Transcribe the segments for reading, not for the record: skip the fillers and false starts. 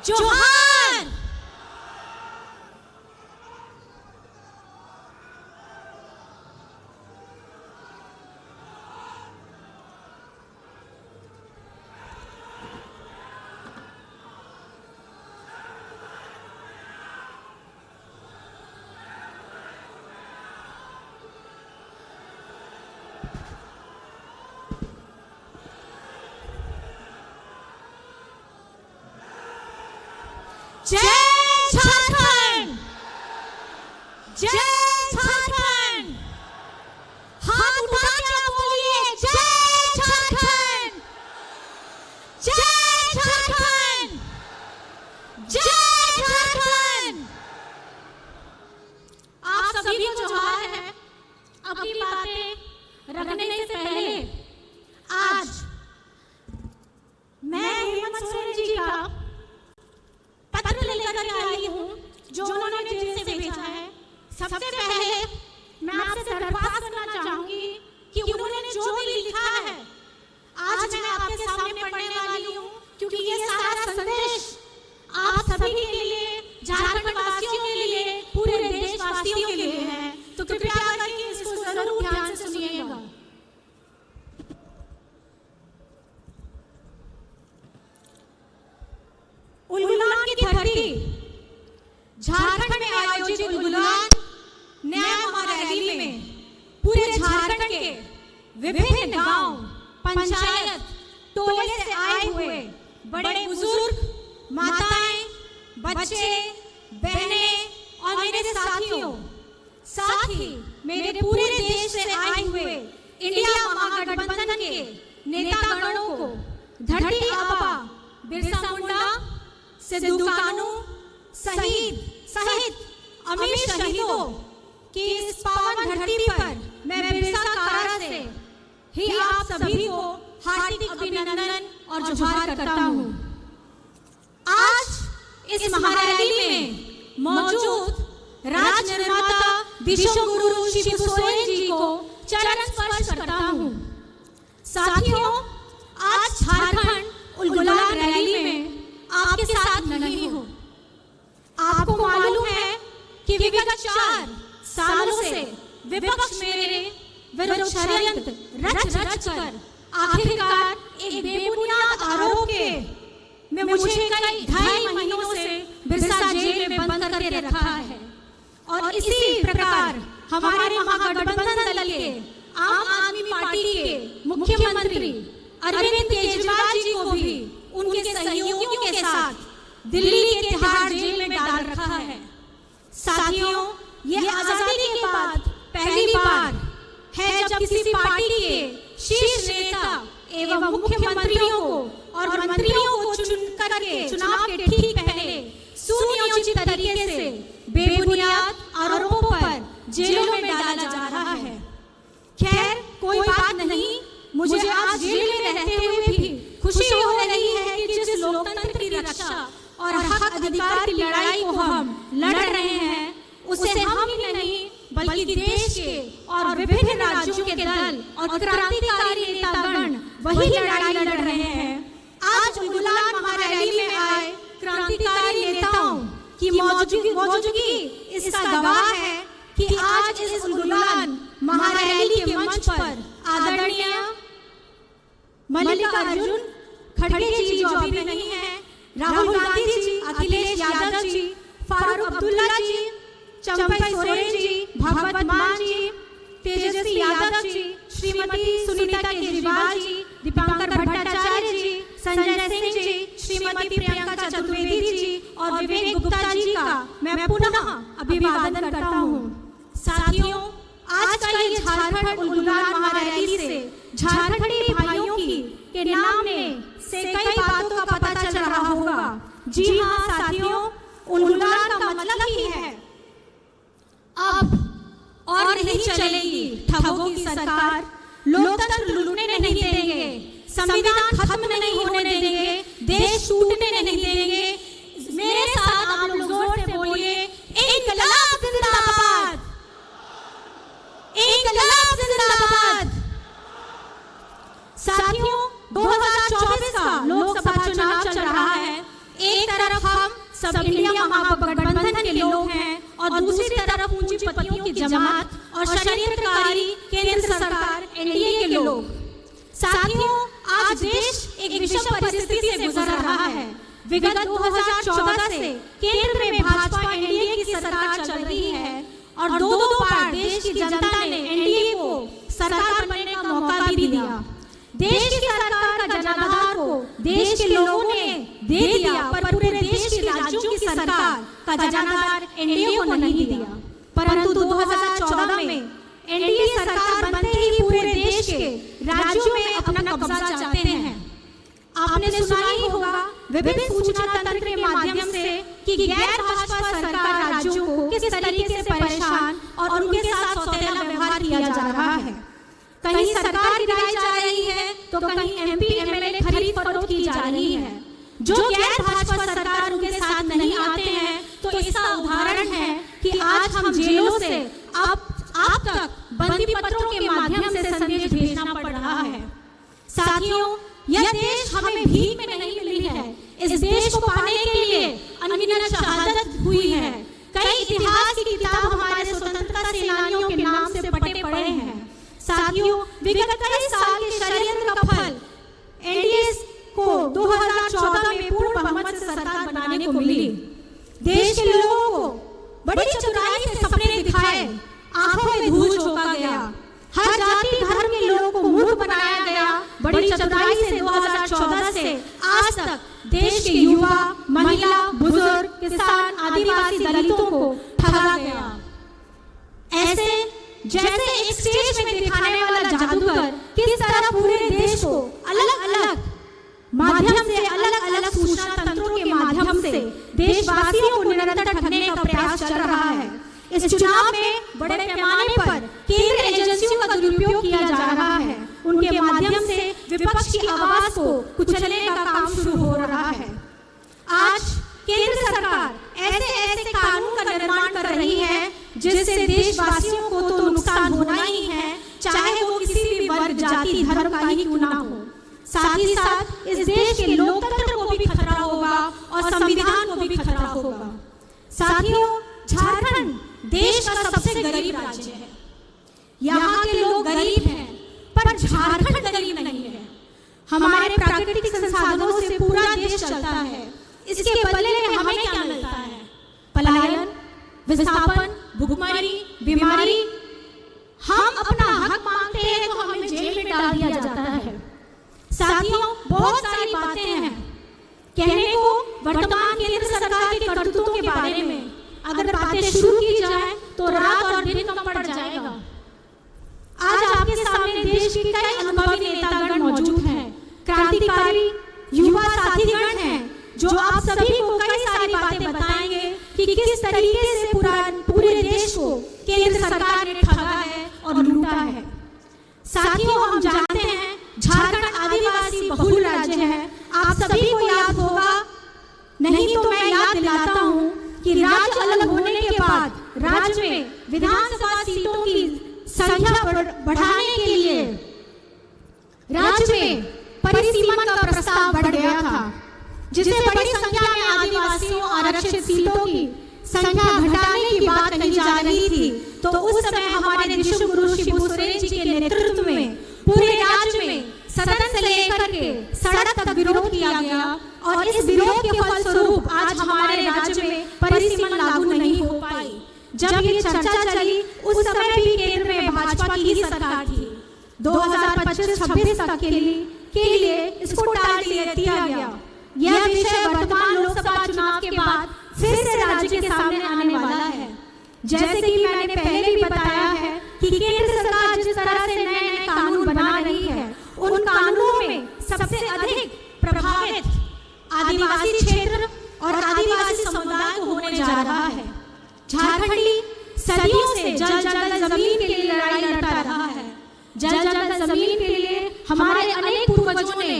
जोहार। जय झारखंड, जय झारखंड। हाथ उठा के बोलिए जय झारखंड, जय झारखंड, जय झारखंड। आप सभी को जोहार है। अपनी बातें रखने से पहले आज मैं हेमंत सोरेन जी का पत्र लेकर के आई हूँ जो उन्होंने जेल से भेजा है। सबसे पहले मैं आपसे दरख्वास्त करना चाहूंगी कि उन्होंने जो भी लिखा है आज मैं आपके सामने पढ़ने वाली हूँ, क्योंकि ये सारा संदेश आप सभी के लिए, झारखंड वासियों के लिए, पूरे देशवासियों के लिए है। तो कृपया करके इसको जरूर ध्यान से सुनिएगा। उलगुलान की धरती, झारखंड में आयोजित उलगुलान न्याय महारैली में पूरे झारखंड के विभिन्न गांव, पंचायत, टोले से आए हुए बड़े बुजुर्ग, माताएं, बच्चे, बहनें और मेरे साथियों, साथ ही मेरे पूरे देश से आए हुए इंडिया महागठबंधन के नेतागणों को धरती आबा बिरसा मुंडा, सिद्धू कानू सहित अमीर शहीदों की इस पावन धरती पर मैं बिरसा कारा से ही आप सभी को हार्दिक अभिनंदन और जोहार करता हूँ। आज इस महारैली में मौजूद राज निर्माता विश्व गुरु शिव सोरेन जी को चरण स्पर्श करता हूँ। साथियों, आज झारखंड उलगुलान रैली में आपके साथ नहीं हूँ। आपको मालूम है कि विगत 4 सालों से विपक्ष मेरे विरुद्ध षड्यंत्र रच कर आखिरकार एक बेबुनियाद आरोप के में मुझे कई 2.5 महीनों से बिरसा जेल में बंद करके रखा है। और इसी प्रकार हमारे महागठबंधन दल के आम आदमी पार्टी के मुख्यमंत्री अरविंद केजरीवाल जी को भी उनके सहयोगियों के साथ दिल्ली के तिहाड़ जेल में डाल रखा है। साथियों, ये आजादी के बाद पहली बार है जब किसी पार्टी के शीर्ष नेता एवं मुख्यमंत्रियों को और मंत्रियों को चुन करके चुनाव के ठीक पहले सुनियोजित तरीके से बेबुनियाद आरोपों पर जेलों में डाला जा रहा है। खैर, कोई बात नहीं, मुझे आज जेल में रहते हुए भी खुशी हो रही है कि जिस लोकतंत्र की रक्षा और हक अधिकार की लड़ाई को हम लड़ रहे हैं, उसे हम ही नहीं बल्कि देश के और विभिन्न राज्यों के दल और क्रांतिकारी नेतागण वही लड़ाई लड़ रहे हैं। आज उलगुलान महारैली में आए क्रांतिकारी नेताओं की मौजूदगी इसका गवाह है कि आज इस उलगुलान महारैली के मंच पर आदरणीय मल्लिकार्जुन खड़गे जी जो अभी नहीं है, राहुल गांधी जी, अखिलेश यादव जी, फारूक अब्दुल्ला जी, चंपई सोरेन जी, भगवत मान जी, तेजस्वी यादव जी, श्रीमती सुनीता केजरीवाल जी, दीपांकर भट्टाचार्य जी, संजय सिंह जी, श्रीमती प्रियंका चतुर्वेदी जी और विवेक गुप्ता जी का मैं पुनः अभिवादन करता हूँ। साथियों, आज का ये झारखंड उलगुलान महारैली से झारखंडी भाइयों के नाम में से कई बातों का पता चल रहा होगा। जी हाँ साथियों, उलगुलान का मतलब ही है अब और नहीं चलेगी ठगों की सरकार, लोकतंत्र लूटने नहीं देंगे, संविधान खत्म नहीं होने देंगे, देश टूटने नहीं देंगे। मेरे साथ आप लोग जोर से बोलिए, इंकलाब जिंदाबाद, इंकलाब जिंदाबाद। साथियों, 2024 का लोकसभा चुनाव चल रहा है। एक तरफ सब इंडिया महागठबंधन के लोग हैं और दूसरी तरफ पूंजीपतियों की जमात और षड्यंत्रकारी केंद्र सरकार एनडीए के लोग। साथियों, आज देश एक विषम परिस्थिति से गुजर रहा है। विगत 2014 से केंद्र में भाजपा एनडीए की सरकार चल रही है और दो बार देश की जनता ने एनडीए को सरकार बनने का मौका भी दिया। देश की सरकार का जनाधार को देश के लोगों ने दे दिया, पर पूरे देश के राज्यों की सरकार का जनाधार एनडीए को नहीं दिया। परंतु 2014 में एनडीए सरकार बनते ही पूरे देश के राज्यों में अपना कब्जा चाहते हैं। आपने सुना ही होगा विभिन्न सूचना तंत्र के माध्यम से कि गैर भाजपा सरकार राज्यों को किस तरीके से परेशान और उनके साथ सौतेला व्यवहार किया जा रहा है। कहीं सरकार गिराई जा रही है तो कहीं एमपी एमएलए खरीद फरोख्त की जा रही है। जो गैर भाजपा सरकार उनके साथ नहीं आते हैं तो इसका उदाहरण है कि आज हम जेलों से आप तक बंदी पत्रों के माध्यम से संदेश भेजना पड़ रहा है। साथियों, यह देश हमें भीख में नहीं मिली है। इस देश को पाने के लिए अनगिनत शहादत हुई है। कई इतिहास की किताब हमारे स्वतंत्रता सेनानियों के नाम से पटे पड़े हैं। साथियों, विगत कई साल के षड्यंत्र का फल एनडीए को 2014 में पूर्ण बहुमत से सरकार बनाने को मिली। देश के लोगों को बड़ी चतुराई से सपने दिखाए, आंखों में धूल झोंका गया, हर जाति धर्म के लोगों को मूर्ख बनाया गया। बड़ी चतुराई से 2014 से आज तक देश के युवा, महिला, बुजुर्ग, किसान, आदिवासी, दलितों को ठगा गया। ऐसे जैसे एक स्टेज में दिखाने वाला जादूगर किस तरह पूरे देश को अलग-अलग माध्यम से, अलग-अलग सूचना तंत्रों के माध्यम से देशवासियों को निरंतर ठगने का प्रयास चल रहा है। इस चुनाव में बड़े पैमाने पर केंद्रीय एजेंसियों का दुरुपयोग किया जा रहा है। उनके माध्यम से विपक्ष की आवाज को कुचलने का काम शुरू हो रहा है। आज केंद्र सरकार ऐसे कानून का निर्माण कर रही है जिससे देशवासियों को तो नुकसान होना ही है, चाहे वो किसी भी वर्ग, जाति, धर्म का ही क्यों ना हो। साथ ही साथ इस देश के लोकतंत्र को भी खतरा होगा और संविधान को भी खतरा होगा। साथियों, झारखंड देश का सबसे गरीब राज्य है। यहाँ के लोग गरीब हैं, पर झारखंड गरीब नहीं है। हमारे प्राकृतिक संसाधनों से पूरा देश चलता है। इसके बदले में हमें क्या मिलता है? पलायन, विस्थापन, भुखमरी, बीमारी। हम अपना हक मांगते हैं तो हमें जेल में डाल दिया जाता है। साथियों, बहुत सारी बातें हैं कहने को वर्तमान केंद्र सरकार के करतूतों के बारे में। अगर बातें शुरू की जाए तो रात और दिन कम पड़ जाएगा। आज आपके सामने देश के कई अनुभवी नेतागण मौजूद हैं, क्रांतिकारी युवा साथीगण हैं जो आप सभी को कई सारी बातें बताएंगे कि किस तरीके से पूरे देश को केंद्र सरकार ने ठगा है और लूटा है। साथियों, हम जानते हैं झारखंड आदिवासी बहुल राज्य है। आप सभी को याद होगा, नहीं तो मैं याद दिलाता हूँ कि राज्य अलग होने के बाद राज्य में विधानसभा सीटों की संख्या बढ़ाने के लिए राज्य में परिसीमन का प्रस्ताव बढ़ गया था, जिससे बड़ी संख्या में आदिवासियों आरक्षित सीटों की संख्या घटाने की बात कही जा रही थी। तो उस समय हमारे विश्व गुरु शिबू सोरेन जी के नेतृत्व में पूरे राज्य में सदन से लेकर के सड़क तक विरोध किया गया और इस विरोध के फलस्वरूप आज हमारे राज्य में परिसीमन लागू नहीं हो पाई। जब ये चर्चा चली उस समय भी केंद्र में भाजपा की ही सरकार थी। 2025-26 तक के लिए इसको टाल दिया गया। यह विषय वर्तमान लोकसभा चुनाव के बाद फिर से राज्य के सामने आने वाला है। जैसे कि मैंने पहले भी बताया है कि केंद्र सरकार जिस तरह से नए कानून बना रही है, उन कानूनों में सबसे अधिक प्रभावित आदिवासी क्षेत्र और आदिवासी समुदाय को होने जा रहा है। झारखंडी सदियों से जल जमीन के लिए लड़ाई लड़ता रहा है। जल जमीन के लिए हमारे अनेक पूर्वजों ने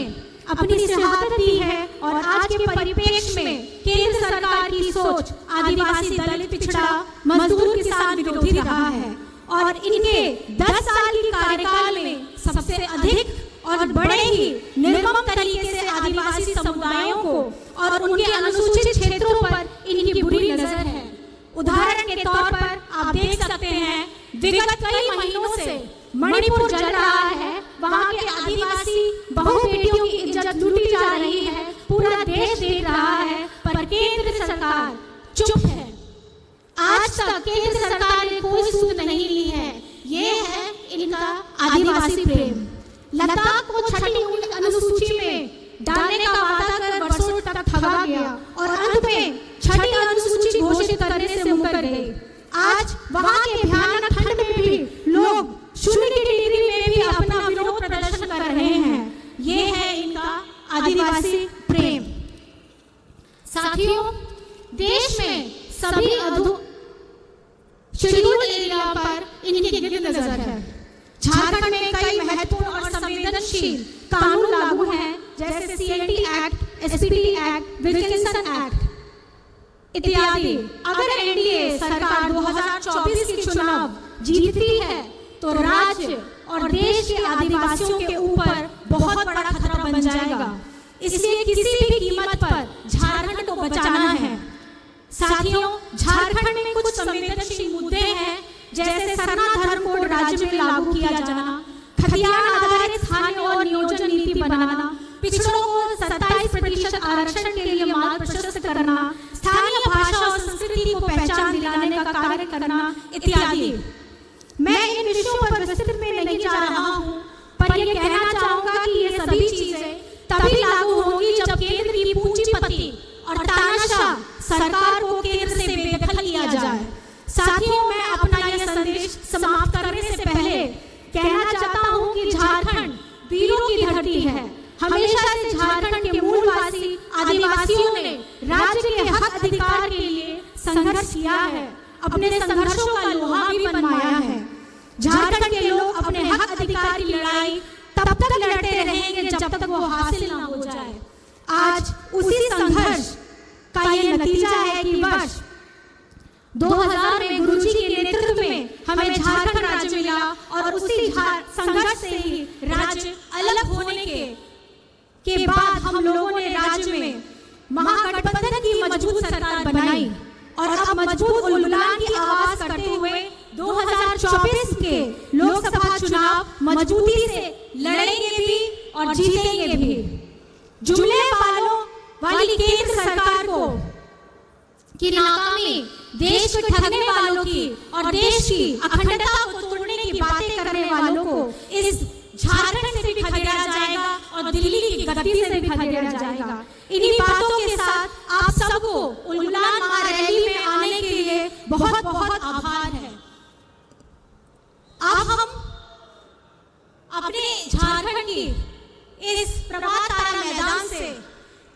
अपनी शहादत दी है और आज के परिप्रेक्ष्य में केंद्र सरकार की सोच आदिवासी, दलित, पिछड़ा, मजदूर, किसान विरोधी रहा है और इनके 10 साल की कार्यकाल में सबसे अधिक और बड़े ही निर्मम तरीके से आदिवासी समुदायों को और उनके अनुसूचित क्षेत्रों पर के तौर पर आप देख सकते हैं, विगत कई महीनों से मणिपुर जल रहा है, वहाँ के आदिवासी बहु बेटियों की इज्जत लूटी जा रही है, पूरा देश देख रहा है, पर केंद्र सरकार चुप है। आज तक केंद्र सरकार ने कोई सूद नहीं ली है। ये है इनका आदिवासी प्रेम। लद्दाख को छठी अनुसूची में डालने का वादा कर वर्षों तक ठगा गया और अंत में छठी अनुसूची घोषित करने से मुकर गए। आज वहाँ के भयानक ठंड में भी लोग शून्य की डिग्री में भी अपना विरोध प्रदर्शन कर रहे हैं। ये है इनका आदिवासी प्रेम। साथियों, देश में सभी शेड्यूल्ड एरिया पर इनकी गिरती नजर है। झारखंड में कई महत्वपूर्ण और संवेदनशील कानून लागू हैं, जैसे CLT act, SPT act, Wilkinson act इत्यादि। अगर एनडीए सरकार 2024 की चुनाव जीतती है तो राज्य और देश के आदिवासियों के ऊपर बहुत बड़ा खतरा बन जाएगा। इसलिए किसी भी कीमत पर झारखंड को बचाना है। साथियों, झारखंड में कुछ संवेदनशील मुद्दे हैं, जैसे सरना धर्म कोड राज्य में लागू किया जाना, खतियान आधारित स्थानीय और नियोजन नीति बनाना, पिछड़ों को 27% आरक्षण के लिए मार्ग प्रशस्त करना, स्थानीय भाषा और संस्कृति को पहचान दिलाने का कार्य करना इत्यादि। मैं इन विषयों पर विस्तृत में नहीं जा रहा हूँ, पर यह कहना चाहूंगा कि ये सभी चीजें तभी लागू होंगी जब केंद्र की पूंजीपति और तानाशाह सरकार को केंद्र से बेदखल किया जाए। साथियों, मैं अपना यह संदेश समाप्त करने से पहले कहना चाहता हूं कि झारखंड वीरों की धरती है। हमेशा से झारखंड के मूलवासी आदिवासियों ने राज्य के हक अधिकार के लिए संघर्ष किया है, अपने संघर्षों का लोहा भी बनवाया है। झारखंड के लोग अपने हक अधिकार की लड़ाई तब तक लड़ते रहेंगे जब तक वो हासिल ना हो जाए। आज उसी संघर्ष का ये नतीजा है कि वर्ष 2000 में गुरुजी के नेतृत्व में हमें झारखंड राज्य मिला और उसी संघर्ष से ही राज्य अलग होने के बाद हम लोगों ने राज्य में महागठबंधन की मजबूत सरकार बनाई और अब मजबूत उलगुलान की आवाज करते हुए 2024 के लोकसभा चुनाव मजबूती से लड़ेंगे भी और जीतेंगे भी। जुमले वाली केंद्र सरकार को की नाकामी, देश को ठगने वालों की और देश की अखंडता को तोड़ने की बातें करने वालों को इस झारखंड से भी खदेड़ा जाएगा और दिल्ली की गद्दी से भी खदेड़ा जाएगा। इन्हीं बातों के साथ आप सबको उलगुलान महारैली में आने के लिए बहुत बहुत आभार है। अब हम अपने झारखंड की इस प्रभात तारा मैदान से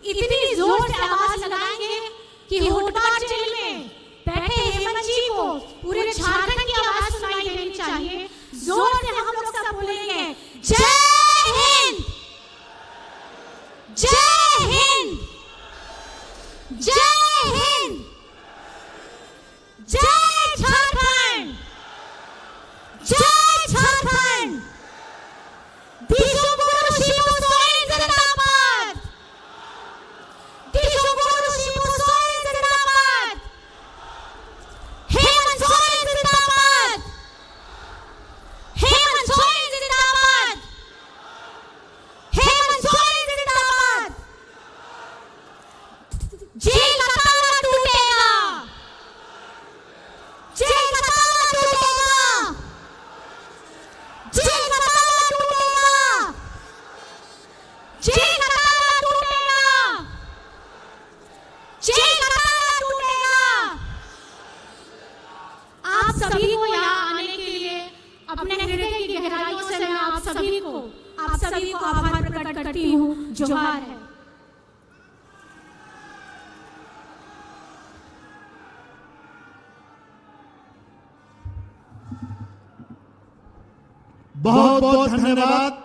इतनी जोर से आवाज लगाएंगे कि होटबार जेल में बैठे हेमंत जी को पूरे झारखंड की आवाज सुनाई देनी चाहिए। जोर से हम लोग सब बोलेंगे, जय हिंद, जय हिंद, जय हिंद, जय झारखंड, जय झारखंड। विश्वगुरु शिबू सोरेन जिंदाबाद, विश्वगुरु शिबू सोरेन जिंदाबाद, हेमंत सोरेन जिंदाबाद, हेमंत सोरेन जिंदाबाद, हेमंत सोरेन जिंदाबाद। जेल का ताला टूटेगा, जेल का ताला टूटेगा, जेल का ताला टूटेगा, जेल का ताला टूटेगा, जेल का ताला टूटेगा। आप सभी को यहाँ आने के लिए अपने हृदय की गहराइयों से मैं आप सभी को आभार प्रकट करती हूँ। जोहार है। बहुत बहुत धन्यवाद।